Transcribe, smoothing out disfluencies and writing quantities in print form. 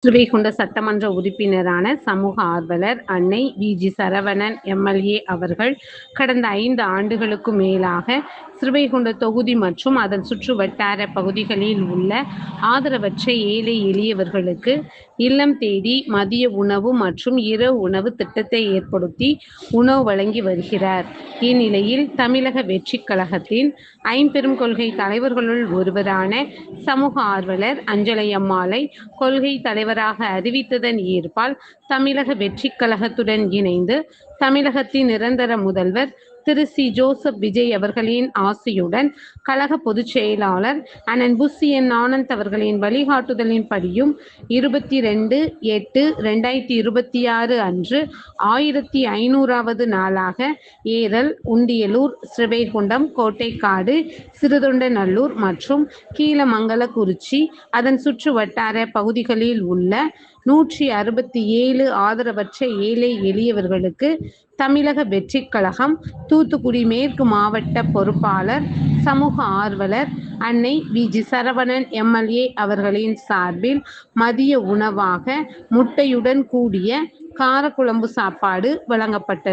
ஸ்ரீவைகுண்ட சட்டமன்ற உறுப்பினரான சமூக ஆர்வலர் அன்னை வி.ஜி. சரவணன் எம்.எல்.ஏ. அவர்கள் கடந்த 5 ஆண்டுகளுக்கும் மேலாக ஸ்ரீவைகுண்ட தொகுதி மற்றும் அதன் சுற்று வட்டார பகுதிகளில் உள்ள ஆதரவற்ற ஏழை எளியவர்களுக்கு இல்லம் தேடி மதிய உணவு மற்றும் இரவு உணவு திட்டத்தை ஏற்படுத்தி உணவு வழங்கி வருகிறார். இந்நிலையில் தமிழக வெற்றிக் கழகத்தின் ஐம்பெரும் கொள்கை தலைவர்களுள் ஒருவரான சமூக ஆர்வலர் அஞ்சலையம்மாளை கொள்கை தலைவராக அறிவித்ததன் ஏற்பால் தமிழக வெற்றிக் கழகத்துடன் இணைந்து தமிழகத்தின் நிரந்தர முதல்வர் திரு சி. ஜோசப் விஜய் அவர்களின் ஆசியுடன் கழக பொதுச் செயலாளர் அண்ணன் புஸ்ஸி என். ஆனந்த் அவர்களின் வழிகாட்டுதலின்படியும் 22/8/2026 அன்று 1500வது நாளாக ஏரல், உண்டியலூர், ஸ்ரீவைகுண்டம், கோட்டைக்காடு, சிறுதொண்டநல்லூர் மற்றும் கீழமங்கலக்குறிச்சி அதன் சுற்று வட்டார பகுதிகளில் உள்ள 167 ஆதரவற்ற ஏழை எளியவர்களுக்கு தமிழக வெற்றிக் கழகம் தூத்துக்குடி மேற்கு மாவட்ட பொறுப்பாளர் சமூக ஆர்வலர் அன்னை வி.ஜி. சரவணன் எம்.எல்.ஏ. அவர்களின் சார்பில் மதிய உணவாக முட்டையுடன் கூடிய காரக்குழம்பு சாப்பாடு வழங்கப்பட்டது.